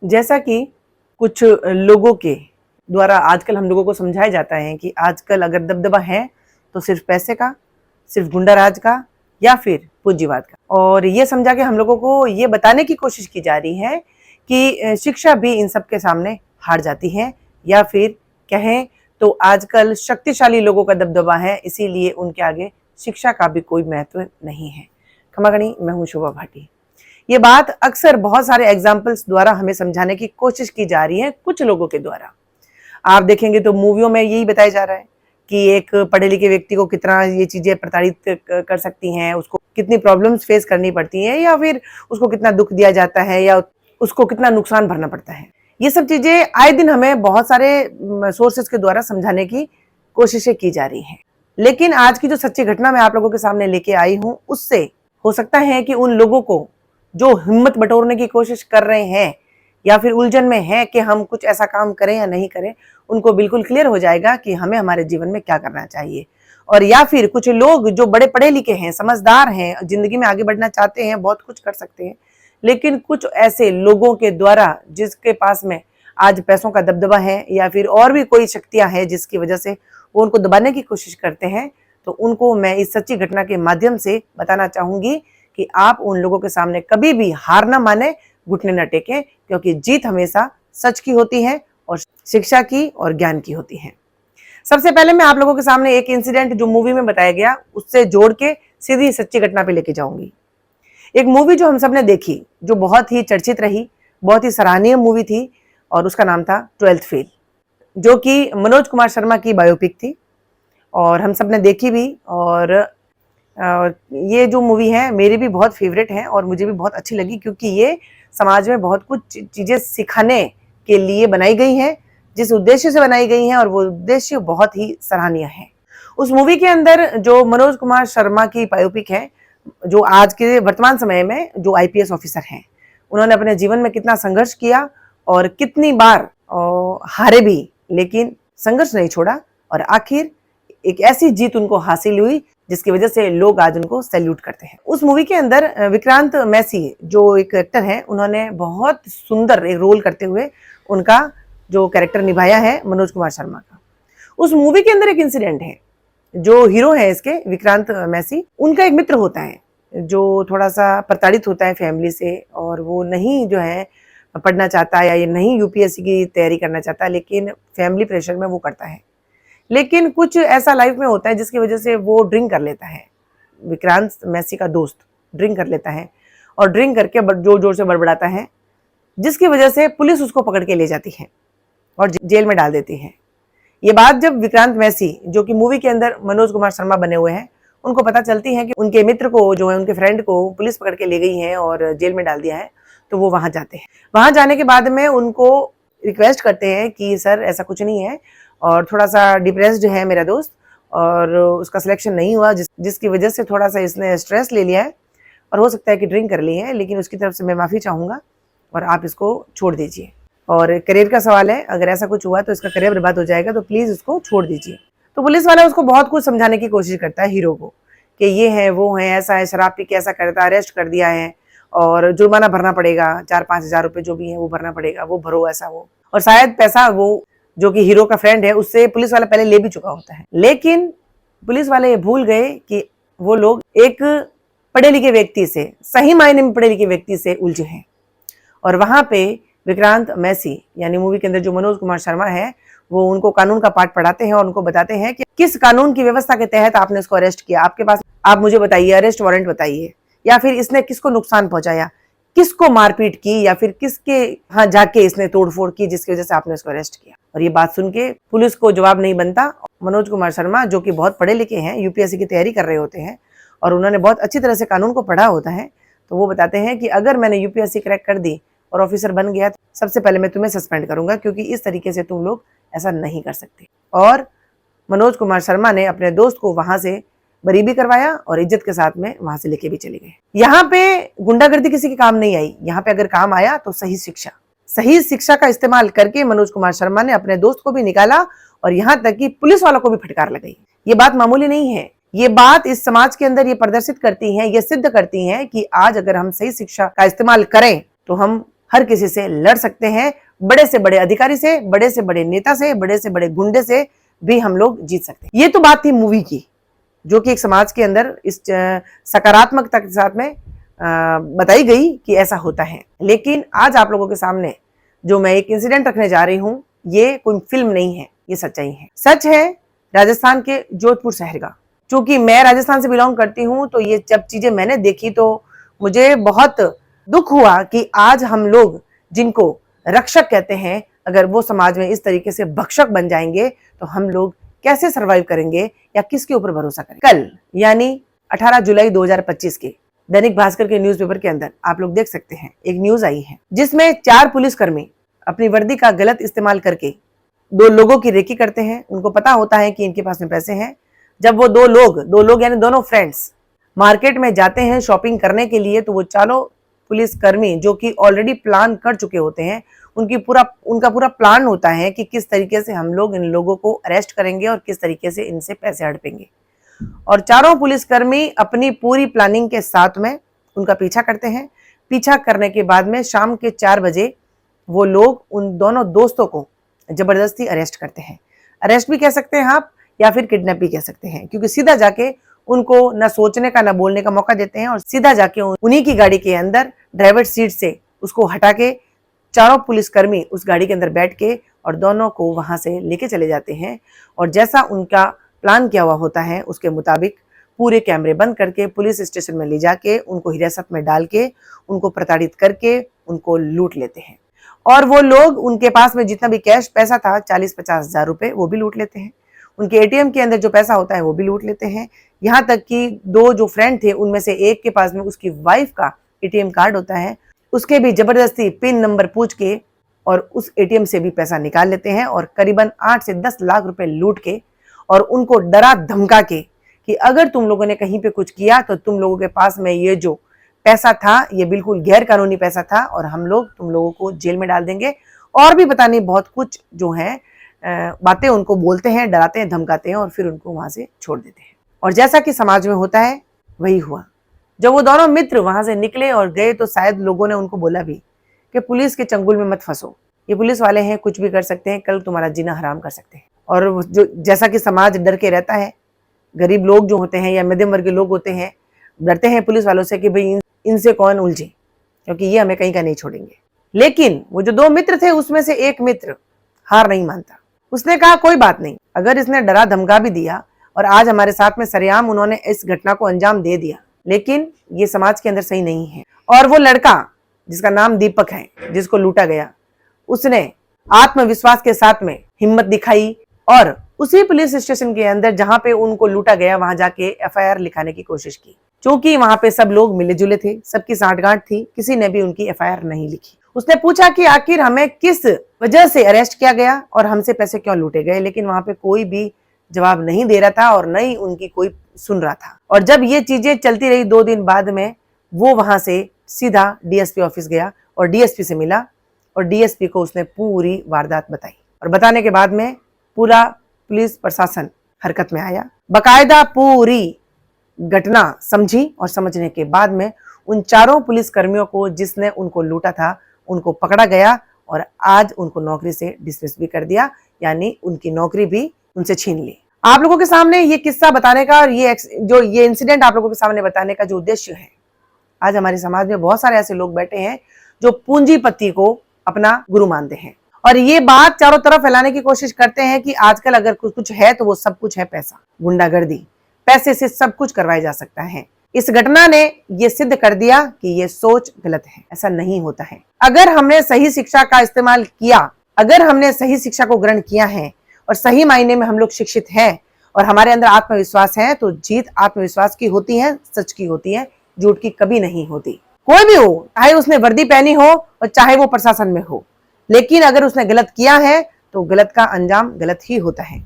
जैसा कि कुछ लोगों के द्वारा आजकल हम लोगों को समझाया जाता है कि आजकल अगर दबदबा है तो सिर्फ पैसे का, सिर्फ गुंडा राज का या फिर पूंजीवाद का। और ये समझा के हम लोगों को ये बताने की कोशिश की जा रही है कि शिक्षा भी इन सब के सामने हार जाती है, या फिर कहें तो आजकल शक्तिशाली लोगों का दबदबा है, इसीलिए उनके आगे शिक्षा का भी कोई महत्व नहीं है। खमागणी, मैं हूँ शोभा भाटी। ये बात अक्सर बहुत सारे एग्जाम्पल्स द्वारा हमें समझाने की कोशिश की जा रही है कुछ लोगों के द्वारा। आप देखेंगे तो मूवियों में यही बताया जा रहा है कि एक पढ़े लिखे व्यक्ति को कितना ये चीजें प्रताड़ित कर सकती हैं, उसको कितनी प्रॉब्लम्स फेस करनी पड़ती हैं, या फिर उसको कितना दुख दिया जाता है, या उसको कितना नुकसान भरना पड़ता है। ये सब चीजें आए दिन हमें बहुत सारे सोर्सेस के द्वारा समझाने की कोशिशें की जा रही हैं। लेकिन आज की जो सच्ची घटना मैं आप लोगों के सामने लेके आई हूँ, उससे हो सकता है कि उन लोगों को जो हिम्मत बटोरने की कोशिश कर रहे हैं या फिर उलझन में है कि हम कुछ ऐसा काम करें या नहीं करें, उनको बिल्कुल क्लियर हो जाएगा कि हमें हमारे जीवन में क्या करना चाहिए। और या फिर कुछ लोग जो बड़े पढ़े लिखे हैं, समझदार हैं, जिंदगी में आगे बढ़ना चाहते हैं, बहुत कुछ कर सकते हैं, लेकिन कुछ ऐसे लोगों के द्वारा जिसके पास में आज पैसों का दबदबा है या फिर और भी कोई शक्तियां हैं जिसकी वजह से वो उनको दबाने की कोशिश करते हैं, तो उनको मैं इस सच्ची घटना के माध्यम से बताना चाहूंगी कि आप उन लोगों के सामने कभी भी हार ना माने, घुटने न टेकें, क्योंकि जीत हमेशा सच की होती है और शिक्षा की और ज्ञान की होती है। सबसे पहले मैं आप लोगों के सामने एक इंसिडेंट जो मूवी में बताया गया उससे जोड़ के सीधी सच्ची घटना पे लेके जाऊंगी। एक मूवी जो हम सब ने देखी, जो बहुत ही चर्चित रही, बहुत ही सराहनीय मूवी थी, और उसका नाम था 12th फेल, जो कि मनोज कुमार शर्मा की बायोपिक थी और हम सब ने देखी भी। और ये जो मूवी है मेरी भी बहुत फेवरेट है और मुझे भी बहुत अच्छी लगी, क्योंकि ये समाज में बहुत कुछ चीज़ें सिखाने के लिए बनाई गई हैं, जिस उद्देश्य से बनाई गई हैं, और वो उद्देश्य बहुत ही सराहनीय है। उस मूवी के अंदर जो मनोज कुमार शर्मा की बायोपिक है, जो आज के वर्तमान समय में जो आईपीएस ऑफिसर हैं, उन्होंने अपने जीवन में कितना संघर्ष किया और कितनी बार हारे भी, लेकिन संघर्ष नहीं छोड़ा, और आखिर एक ऐसी जीत उनको हासिल हुई जिसकी वजह से लोग आज उनको सैल्यूट करते हैं। उस मूवी के अंदर विक्रांत मैसी जो एक एक्टर है, उन्होंने बहुत सुंदर एक रोल करते हुए उनका जो कैरेक्टर निभाया है मनोज कुमार शर्मा का। उस मूवी के अंदर एक इंसिडेंट है, जो हीरो है इसके विक्रांत मैसी, उनका एक मित्र होता है जो थोड़ा सा प्रताड़ित होता है फैमिली से, और वो नहीं जो है पढ़ना चाहता है या ये नहीं यूपीएससी की तैयारी करना चाहता, लेकिन फैमिली प्रेशर में वो करता है। लेकिन कुछ ऐसा लाइफ में होता है जिसकी वजह से वो ड्रिंक कर लेता है। विक्रांत मैसी का दोस्त ड्रिंक कर लेता है और ड्रिंक करके जोर जोर से बड़बड़ाता है, जिसकी वजह से पुलिस उसको पकड़ के ले जाती है और जेल में डाल देती है। ये बात जब विक्रांत मैसी, जो कि मूवी के अंदर मनोज कुमार शर्मा बने हुए हैं, उनको पता चलती है कि उनके मित्र को जो है, उनके फ्रेंड को पुलिस पकड़ के ले गई है और जेल में डाल दिया है, तो वो वहां जाते हैं। वहां जाने के बाद में उनको रिक्वेस्ट करते हैं कि सर ऐसा कुछ नहीं है, और थोड़ा सा डिप्रेस्ड है मेरा दोस्त, और उसका सिलेक्शन नहीं हुआ, जिसकी वजह से थोड़ा सा इसने स्ट्रेस ले लिया है और हो सकता है कि ड्रिंक कर ली है, लेकिन उसकी तरफ से मैं माफ़ी चाहूँगा और आप इसको छोड़ दीजिए। और करियर का सवाल है, अगर ऐसा कुछ हुआ तो इसका करियर बर्बाद हो जाएगा, तो प्लीज़ उसको छोड़ दीजिए। तो पुलिस वाला उसको बहुत कुछ समझाने की कोशिश करता है हीरो को, कि ये है वो है, ऐसा है, शराब पी के ऐसा करता है, अरेस्ट कर दिया है और जुर्माना भरना पड़ेगा, 4-5 हज़ार रुपये जो भी है वो भरना पड़ेगा, वो भरो, ऐसा वो। और शायद पैसा वो जो कि हीरो का फ्रेंड है उससे पुलिस वाला पहले ले भी चुका होता है, लेकिन पुलिस वाले ये भूल गए कि वो लोग एक पढ़े लिखे व्यक्ति से, सही मायने में पढ़े लिखे व्यक्ति से उलझे हैं। और वहां पे विक्रांत मैसी यानी मूवी के अंदर जो मनोज कुमार शर्मा है, वो उनको कानून का पाठ पढ़ाते हैं और उनको बताते हैं कि किस कानून की व्यवस्था के तहत आपने उसको अरेस्ट किया, आपके पास, आप मुझे बताइए, अरेस्ट वारंट बताइए, या फिर इसने किसको नुकसान पहुंचाया, किसको मारपीट की, या फिर किसके यहाँ जाके इसने तोड़फोड़ की जिसकी वजह से आपने उसको अरेस्ट किया। और ये बात सुन के पुलिस को जवाब नहीं बनता। मनोज कुमार शर्मा, जो कि बहुत पढ़े लिखे हैं, यूपीएससी की तैयारी कर रहे होते हैं और उन्होंने बहुत अच्छी तरह से कानून को पढ़ा होता है, तो वो बताते हैं कि अगर मैंने यूपीएससी क्रैक कर दी और ऑफिसर बन गया, तो सबसे पहले मैं तुम्हें सस्पेंड करूंगा, क्योंकि इस तरीके से तुम लोग ऐसा नहीं कर सकते। और मनोज कुमार शर्मा ने अपने दोस्त को वहां से बरी भी करवाया और इज्जत के साथ में वहां से लेके भी चले गए। यहाँ पे गुंडागर्दी किसी के काम नहीं आई। यहाँ पे अगर काम आया तो सही शिक्षा का इस्तेमाल करके मनोज कुमार शर्मा ने अपने दोस्त को भी निकाला और यहाँ तक कि पुलिस वालों को भी फटकार लगाई। ये बात मामूली नहीं है। ये बात इस समाज के अंदर ये प्रदर्शित करती है, ये सिद्ध करती है कि आज अगर हम सही शिक्षा का इस्तेमाल करें तो हम हर किसी से लड़ सकते हैं, बड़े से बड़े अधिकारी से, बड़े से बड़े नेता से, बड़े से बड़े गुंडे से भी हम लोग जीत सकते हैं। ये तो बात थी मूवी की, जो कि एक समाज के अंदर इस सकारात्मकता के साथ में बताई गई कि ऐसा होता है। लेकिन आज आप लोगों के सामने जो मैं एक इंसिडेंट रखने जा रही हूं, ये कोई फिल्म नहीं है, ये सच्चाई है। सच है राजस्थान के जोधपुर शहर का। चूंकि मैं राजस्थान से बिलोंग करती हूं, तो ये जब चीजें मैंने देखी तो मुझे बहुत दुख हुआ कि आज हम लोग जिनको रक्षक कहते हैं, अगर वो समाज में इस तरीके से भक्षक बन जाएंगे तो हम लोग कैसे सरवाइव करेंगे या किसके ऊपर भरोसा करें। कल यानी 18 जुलाई 2025 के दैनिक भास्कर के न्यूज़पेपर के अंदर आप लोग देख सकते हैं, एक न्यूज आई है जिसमें 4 पुलिसकर्मी अपनी वर्दी का गलत इस्तेमाल करके 2 लोगों की रेकी करते हैं। उनको पता होता है कि इनके पास में पैसे हैं। जब वो 2 लोग यानी दोनों फ्रेंड्स मार्केट में जाते हैं शॉपिंग करने के लिए, तो वो चारों पुलिसकर्मी जो कि ऑलरेडी प्लान कर चुके होते हैं, उनका पूरा प्लान होता है कि किस तरीके से हम लोग इन लोगों को अरेस्ट करेंगे और किस तरीके से इनसे पैसे हड़पेंगे। और चारों पुलिसकर्मी अपनी पूरी प्लानिंग के साथ में उनका पीछा करते हैं। पीछा करने के बाद में शाम के 4 बजे वो लोग उन दोनों दोस्तों को जबरदस्ती अरेस्ट करते हैं। अरेस्ट भी कह सकते हैं आप, या फिर किडनैप भी कह सकते हैं, क्योंकि सीधा जाके उनको न सोचने का न बोलने का मौका देते हैं और सीधा जाके उन्हीं की गाड़ी के अंदर ड्राइवर सीट से उसको हटा के चारों पुलिसकर्मी उस गाड़ी के अंदर बैठ के और दोनों को वहां से लेके चले जाते हैं। और जैसा उनका प्लान किया हुआ होता है उसके मुताबिक पूरे कैमरे बंद करके पुलिस स्टेशन में ले जाके उनको हिरासत में डाल के उनको प्रताड़ित करके उनको लूट लेते हैं। और वो लोग उनके पास में जितना भी कैश पैसा था 40-50 हजार रुपए, वो भी लूट लेते हैं। उनके एटीएम के अंदर जो पैसा होता है वो भी लूट लेते हैं। यहाँ तक कि 2 जो फ्रेंड थे उनमें से एक के पास में उसकी वाइफ का एटीएम कार्ड होता है, उसके भी जबरदस्ती पिन नंबर पूछ के और उस एटीएम से भी पैसा निकाल लेते हैं और करीबन 8 से 10 लाख रुपए लूट के और उनको डरा धमका के कि अगर तुम लोगों ने कहीं पे कुछ किया तो तुम लोगों के पास में ये जो पैसा था ये बिल्कुल गैर कानूनी पैसा था और हम लोग तुम लोगों को जेल में डाल देंगे। और भी पता नहीं बहुत कुछ जो है बातें उनको बोलते हैं, डराते हैं, धमकाते हैं और फिर उनको वहां से छोड़ देते हैं। और जैसा कि समाज में होता है वही हुआ। जब वो दोनों मित्र वहां से निकले और गए तो शायद लोगों ने उनको बोला भी कि पुलिस के चंगुल में मत फंसो, ये पुलिस वाले हैं, कुछ भी कर सकते हैं, कल तुम्हारा जीना हराम कर सकते हैं। और जो जैसा कि समाज डर के रहता है, गरीब लोग जो होते हैं या मध्यम वर्ग के लोग होते हैं डरते हैं पुलिस वालों से कि भाई इनसे कौन उलझे, क्योंकि ये हमें कहीं का नहीं छोड़ेंगे। लेकिन वो जो 2 मित्र थे उसमें से एक मित्र हार नहीं मानता। उसने कहा कोई बात नहीं, अगर इसने डरा धमका भी दिया और आज हमारे साथ में सरेआम उन्होंने इस घटना को अंजाम दे दिया, लेकिन ये समाज के अंदर सही नहीं है। और वो लड़का जिसका नाम दीपक है, जिसको लूटा गया, उसने आत्मविश्वास के साथ में हिम्मत दिखाई और उसी पुलिस स्टेशन के अंदर जहां पे उनको लूटा गया वहां जाके एफआईआर लिखाने की कोशिश की। क्योंकि वहां पे सब लोग मिले जुले थे, सबकी सांठगांठ थी, किसी ने भी उनकी एफआईआर नहीं लिखी। उसने पूछा कि आखिर हमें किस वजह से अरेस्ट किया गया और हमसे पैसे क्यों लूटे गए, लेकिन वहां पे कोई भी जवाब नहीं दे रहा था और न ही उनकी कोई सुन रहा था। और जब ये चीजें चलती रही 2 दिन बाद में वो वहां से सीधा डीएसपी ऑफिस गया और डीएसपी से मिला और डीएसपी को उसने पूरी वारदात बताई। और बताने के बाद में पूरा पुलिस प्रशासन हरकत में आया, बकायदा पूरी घटना समझी और समझने के बाद में उन चारों पुलिस कर्मियों को जिसने उनको लूटा था उनको पकड़ा गया और आज उनको नौकरी से डिसमिस भी कर दिया, यानी उनकी नौकरी भी उनसे छीन ली। आप लोगों के सामने ये किस्सा बताने का और ये इंसिडेंट आप लोगों के सामने बताने का जो उद्देश्य है, आज हमारे समाज में बहुत सारे ऐसे लोग बैठे हैं जो पूंजीपति को अपना गुरु मानते हैं और ये बात चारों तरफ फैलाने की कोशिश करते हैं कि आजकल अगर कुछ है तो वो सब कुछ है पैसा, गुंडागर्दी, पैसे से सब कुछ करवाया जा सकता है। इस घटना ने ये सिद्ध कर दिया कि ये सोच गलत है, ऐसा नहीं होता है। अगर हमने सही शिक्षा का इस्तेमाल किया, अगर हमने सही शिक्षा को ग्रहण किया है और सही मायने में हम लोग शिक्षित हैं और हमारे अंदर आत्मविश्वास है, तो जीत आत्मविश्वास की होती है, सच की होती है, झूठ की कभी नहीं होती। कोई भी हो, चाहे उसने वर्दी पहनी हो और चाहे वो प्रशासन में हो, लेकिन अगर उसने गलत किया है तो गलत का अंजाम गलत ही होता है।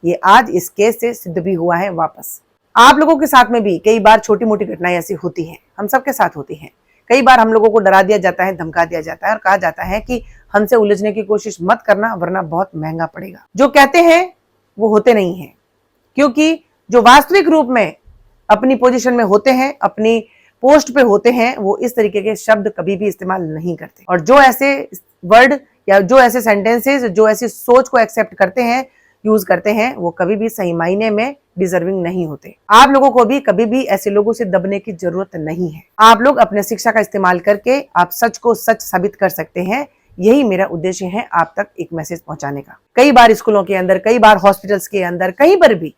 ये आज इस केस से सिद्ध भी हुआ है। वापस आप लोगों के साथ में भी कई बार छोटी मोटी घटनाएं ऐसी होती हैं, हम सबके साथ होती हैं। कई बार हम लोगों को डरा दिया जाता है, धमका दिया जाता है और कहा जाता है कि हमसे उलझने की कोशिश मत करना वरना बहुत महंगा पड़ेगा। जो कहते हैं वो होते नहीं है, क्योंकि जो वास्तविक रूप में अपनी पोजीशन में होते हैं, अपनी पोस्ट पे होते हैं वो इस तरीके के शब्द कभी भी इस्तेमाल नहीं करते, और जो ऐसे वर्ड या जो ऐसे सेंटेंसेस, जो ऐसी सोच को एक्सेप्ट करते हैं, यूज करते हैं, वो कभी भी सही मायने में डिजर्विंग नहीं होते। आप लोगों को भी कभी भी ऐसे लोगों से दबने की जरूरत नहीं है। आप लोग अपने शिक्षा का इस्तेमाल करके आप सच को सच साबित कर सकते हैं। यही मेरा उद्देश्य है आप तक एक मैसेज पहुंचाने का। कई बार स्कूलों के अंदर, कई बार हॉस्पिटल्स के अंदर, कहीं पर भी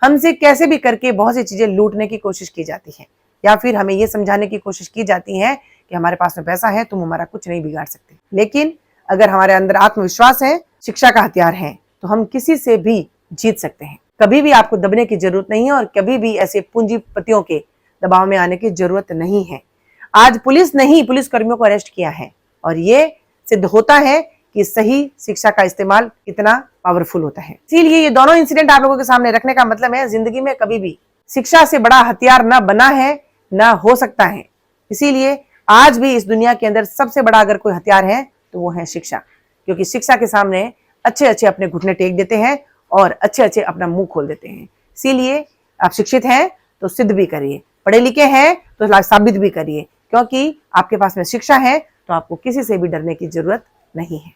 हमसे कैसे भी करके बहुत सी चीजें लूटने की कोशिश की जाती है, या फिर हमें ये समझाने की कोशिश की जाती है कि हमारे पास में पैसा है, तुम हमारा कुछ नहीं बिगाड़ सकते। लेकिन अगर हमारे अंदर आत्मविश्वास है, शिक्षा का हथियार है, तो हम किसी से भी जीत सकते हैं। कभी भी आपको दबने की जरूरत नहीं है, और कभी भी ऐसे पूंजीपतियों के दबाव में आने की जरूरत नहीं है। आज पुलिस ने ही पुलिस कर्मियों को अरेस्ट किया है, और ये सिद्ध होता है कि सही शिक्षा का इस्तेमाल कितना पावरफुल होता है। इसीलिए ये दोनों इंसिडेंट आप लोगों के सामने रखने का मतलब है, जिंदगी में कभी भी शिक्षा से बड़ा हथियार ना बना है, ना हो सकता है। इसीलिए आज भी इस दुनिया के अंदर सबसे बड़ा अगर कोई हथियार है तो वो है शिक्षा, क्योंकि शिक्षा के सामने अच्छे अच्छे अपने घुटने टेक देते हैं और अच्छे अच्छे अपना मुंह खोल देते हैं। इसीलिए आप शिक्षित हैं तो सिद्ध भी करिए, पढ़े लिखे हैं तो साबित भी करिए, क्योंकि आपके पास में शिक्षा है तो आपको किसी से भी डरने की जरूरत नहीं है।